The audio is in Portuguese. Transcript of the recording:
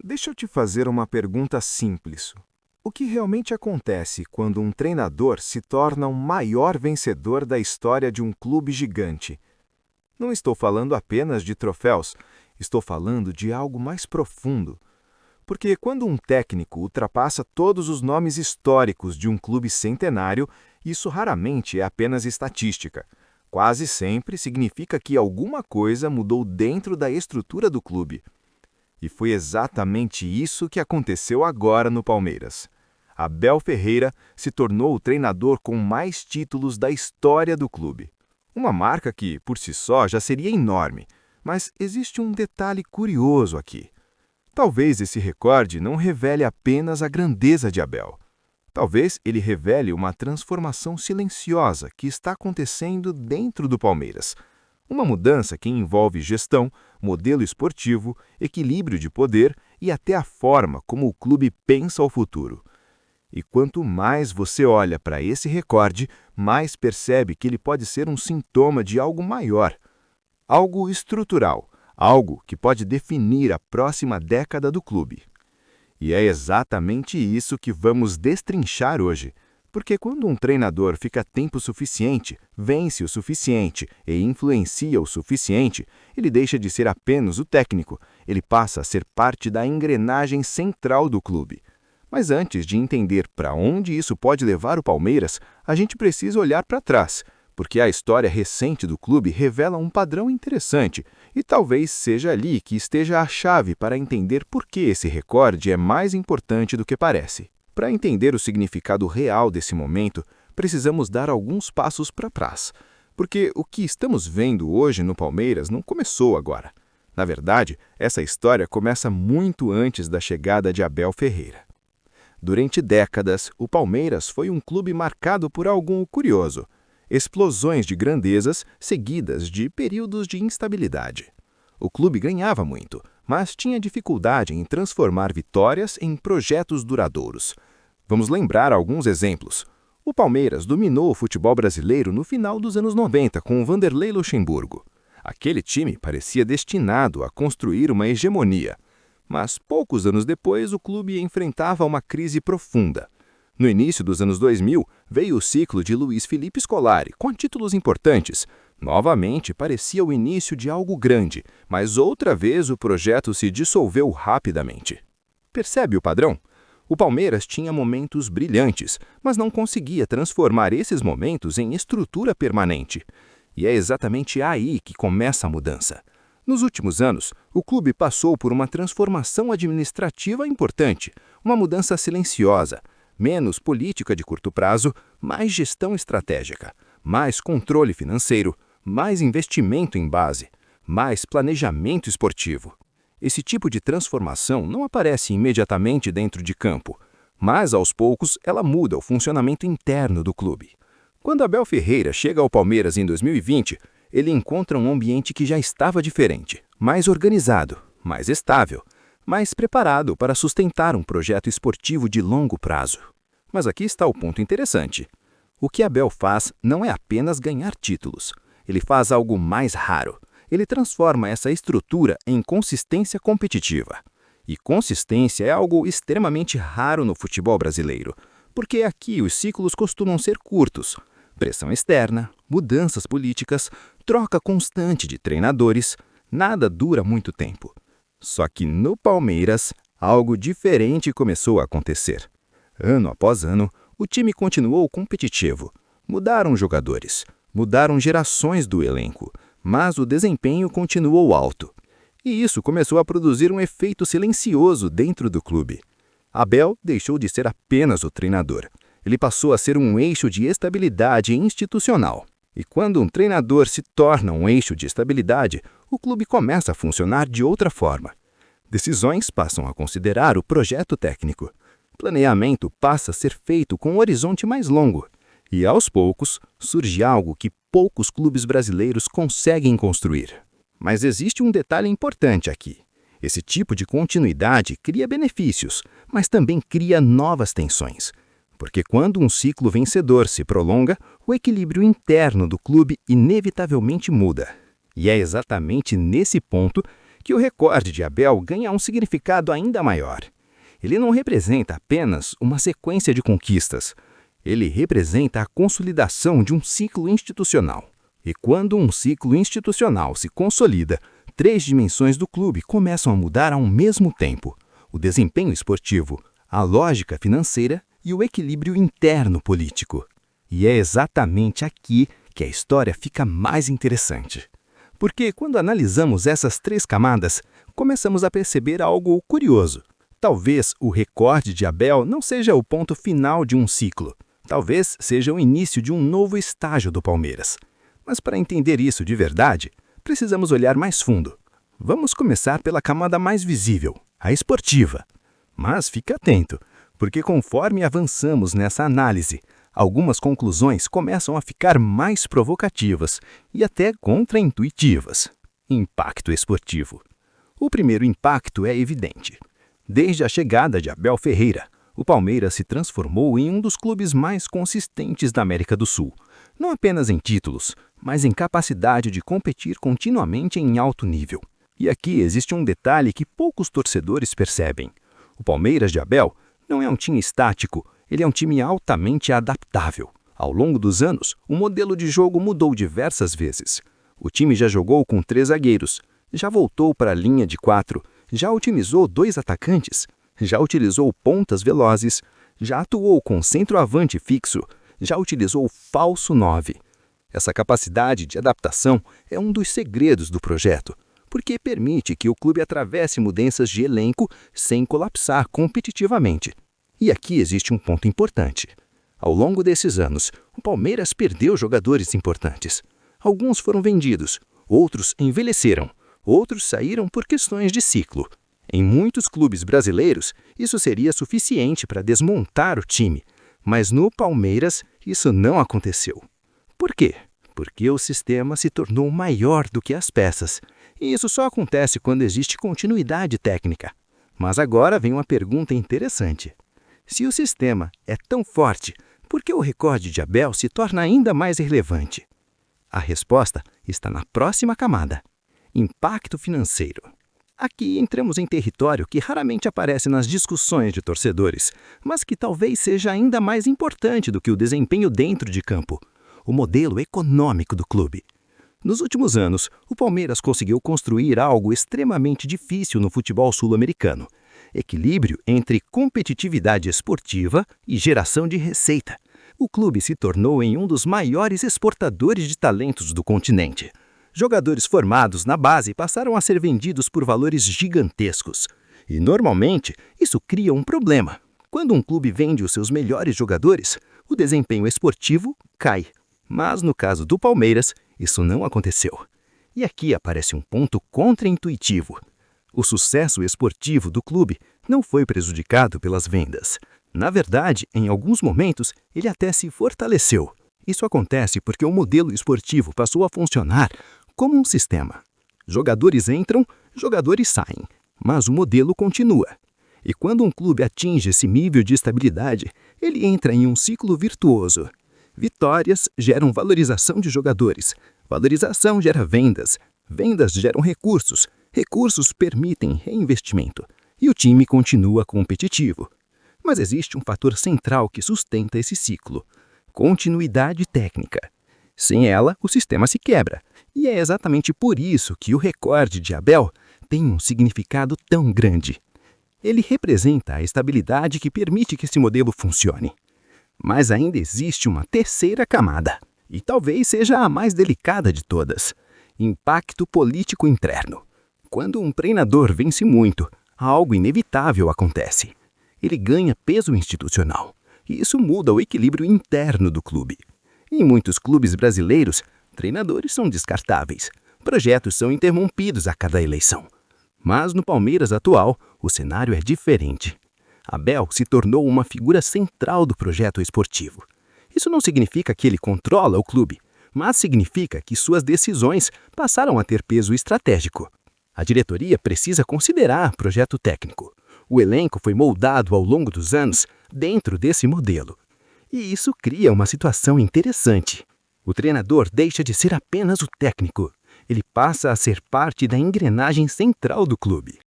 Deixa eu te fazer uma pergunta simples. O que realmente acontece quando um treinador se torna o maior vencedor da história de um clube gigante? Não estou falando apenas de troféus, estou falando de algo mais profundo. Porque quando um técnico ultrapassa todos os nomes históricos de um clube centenário, isso raramente é apenas estatística. Quase sempre significa que alguma coisa mudou dentro da estrutura do clube. E foi exatamente isso que aconteceu agora no Palmeiras. Abel Ferreira se tornou o treinador com mais títulos da história do clube. Uma marca que, por si só, já seria enorme. Mas existe um detalhe curioso aqui. Talvez esse recorde não revele apenas a grandeza de Abel. Talvez ele revele uma transformação silenciosa que está acontecendo dentro do Palmeiras. Uma mudança que envolve gestão, modelo esportivo, equilíbrio de poder e até a forma como o clube pensa o futuro. E quanto mais você olha para esse recorde, mais percebe que ele pode ser um sintoma de algo maior, algo estrutural, algo que pode definir a próxima década do clube. E é exatamente isso que vamos destrinchar hoje. Porque quando um treinador fica tempo suficiente, vence o suficiente e influencia o suficiente, ele deixa de ser apenas o técnico, ele passa a ser parte da engrenagem central do clube. Mas antes de entender para onde isso pode levar o Palmeiras, a gente precisa olhar para trás, porque a história recente do clube revela um padrão interessante, e talvez seja ali que esteja a chave para entender por que esse recorde é mais importante do que parece. Para entender o significado real desse momento, precisamos dar alguns passos para trás, porque o que estamos vendo hoje no Palmeiras não começou agora. Na verdade, essa história começa muito antes da chegada de Abel Ferreira. Durante décadas, o Palmeiras foi um clube marcado por algo curioso: explosões de grandezas seguidas de períodos de instabilidade. O clube ganhava muito, mas tinha dificuldade em transformar vitórias em projetos duradouros. Vamos lembrar alguns exemplos. O Palmeiras dominou o futebol brasileiro no final dos anos 90 com o Vanderlei Luxemburgo. Aquele time parecia destinado a construir uma hegemonia. Mas poucos anos depois, o clube enfrentava uma crise profunda. No início dos anos 2000, veio o ciclo de Luiz Felipe Scolari, com títulos importantes. Novamente, parecia o início de algo grande, mas outra vez o projeto se dissolveu rapidamente. Percebe o padrão? O Palmeiras tinha momentos brilhantes, mas não conseguia transformar esses momentos em estrutura permanente. E é exatamente aí que começa a mudança. Nos últimos anos, o clube passou por uma transformação administrativa importante, uma mudança silenciosa. Menos política de curto prazo, mais gestão estratégica, mais controle financeiro, mais investimento em base, mais planejamento esportivo. Esse tipo de transformação não aparece imediatamente dentro de campo, mas aos poucos ela muda o funcionamento interno do clube. Quando Abel Ferreira chega ao Palmeiras em 2020, ele encontra um ambiente que já estava diferente, mais organizado, mais estável, mais preparado para sustentar um projeto esportivo de longo prazo. Mas aqui está o ponto interessante. O que Abel faz não é apenas ganhar títulos. Ele faz algo mais raro. Ele transforma essa estrutura em consistência competitiva. E consistência é algo extremamente raro no futebol brasileiro, porque aqui os ciclos costumam ser curtos. Pressão externa, mudanças políticas, troca constante de treinadores, nada dura muito tempo. Só que no Palmeiras, algo diferente começou a acontecer. Ano após ano, o time continuou competitivo. Mudaram jogadores, mudaram gerações do elenco, mas o desempenho continuou alto. E isso começou a produzir um efeito silencioso dentro do clube. Abel deixou de ser apenas o treinador. Ele passou a ser um eixo de estabilidade institucional. E quando um treinador se torna um eixo de estabilidade, o clube começa a funcionar de outra forma. Decisões passam a considerar o projeto técnico. Planeamento passa a ser feito com um horizonte mais longo. E, aos poucos, surge algo que poucos clubes brasileiros conseguem construir. Mas existe um detalhe importante aqui. Esse tipo de continuidade cria benefícios, mas também cria novas tensões. Porque quando um ciclo vencedor se prolonga, o equilíbrio interno do clube inevitavelmente muda. E é exatamente nesse ponto que o recorde de Abel ganha um significado ainda maior. Ele não representa apenas uma sequência de conquistas. Ele representa a consolidação de um ciclo institucional. E quando um ciclo institucional se consolida, 3 dimensões do clube começam a mudar ao mesmo tempo: o desempenho esportivo, a lógica financeira e o equilíbrio interno político. E é exatamente aqui que a história fica mais interessante. Porque quando analisamos essas 3 camadas, começamos a perceber algo curioso. Talvez o recorde de Abel não seja o ponto final de um ciclo. Talvez seja o início de um novo estágio do Palmeiras. Mas para entender isso de verdade, precisamos olhar mais fundo. Vamos começar pela camada mais visível, a esportiva. Mas fique atento, porque conforme avançamos nessa análise, algumas conclusões começam a ficar mais provocativas e até contraintuitivas. Impacto esportivo. O primeiro impacto é evidente. Desde a chegada de Abel Ferreira, o Palmeiras se transformou em um dos clubes mais consistentes da América do Sul, não apenas em títulos, mas em capacidade de competir continuamente em alto nível. E aqui existe um detalhe que poucos torcedores percebem. O Palmeiras de Abel não é um time estático, ele é um time altamente adaptável. Ao longo dos anos, o modelo de jogo mudou diversas vezes. O time já jogou com 3 zagueiros, já voltou para a linha de 4, já utilizou 2 atacantes, já utilizou pontas velozes, já atuou com centroavante fixo, já utilizou falso 9. Essa capacidade de adaptação é um dos segredos do projeto, porque permite que o clube atravesse mudanças de elenco sem colapsar competitivamente. E aqui existe um ponto importante. Ao longo desses anos, o Palmeiras perdeu jogadores importantes. Alguns foram vendidos, outros envelheceram, outros saíram por questões de ciclo. Em muitos clubes brasileiros, isso seria suficiente para desmontar o time, mas no Palmeiras isso não aconteceu. Por quê? Porque o sistema se tornou maior do que as peças, e isso só acontece quando existe continuidade técnica. Mas agora vem uma pergunta interessante. Se o sistema é tão forte, por que o recorde de Abel se torna ainda mais relevante? A resposta está na próxima camada: impacto financeiro. Aqui entramos em território que raramente aparece nas discussões de torcedores, mas que talvez seja ainda mais importante do que o desempenho dentro de campo: o modelo econômico do clube. Nos últimos anos, o Palmeiras conseguiu construir algo extremamente difícil no futebol sul-americano: equilíbrio entre competitividade esportiva e geração de receita. O clube se tornou em um dos maiores exportadores de talentos do continente. Jogadores formados na base passaram a ser vendidos por valores gigantescos. E, normalmente, isso cria um problema. Quando um clube vende os seus melhores jogadores, o desempenho esportivo cai. Mas, no caso do Palmeiras, isso não aconteceu. E aqui aparece um ponto contraintuitivo. O sucesso esportivo do clube não foi prejudicado pelas vendas. Na verdade, em alguns momentos, ele até se fortaleceu. Isso acontece porque o modelo esportivo passou a funcionar como um sistema. Jogadores entram, jogadores saem, mas o modelo continua. E quando um clube atinge esse nível de estabilidade, ele entra em um ciclo virtuoso. Vitórias geram valorização de jogadores, valorização gera vendas, vendas geram recursos, recursos permitem reinvestimento, e o time continua competitivo. Mas existe um fator central que sustenta esse ciclo: continuidade técnica. Sem ela, o sistema se quebra. E é exatamente por isso que o recorde de Abel tem um significado tão grande. Ele representa a estabilidade que permite que esse modelo funcione. Mas ainda existe uma terceira camada, e talvez seja a mais delicada de todas: impacto político interno. Quando um treinador vence muito, algo inevitável acontece. Ele ganha peso institucional, e isso muda o equilíbrio interno do clube. Em muitos clubes brasileiros, treinadores são descartáveis, projetos são interrompidos a cada eleição. Mas no Palmeiras atual, o cenário é diferente. Abel se tornou uma figura central do projeto esportivo. Isso não significa que ele controla o clube, mas significa que suas decisões passaram a ter peso estratégico. A diretoria precisa considerar projeto técnico. O elenco foi moldado ao longo dos anos dentro desse modelo. E isso cria uma situação interessante. O treinador deixa de ser apenas o técnico. Ele passa a ser parte da engrenagem central do clube.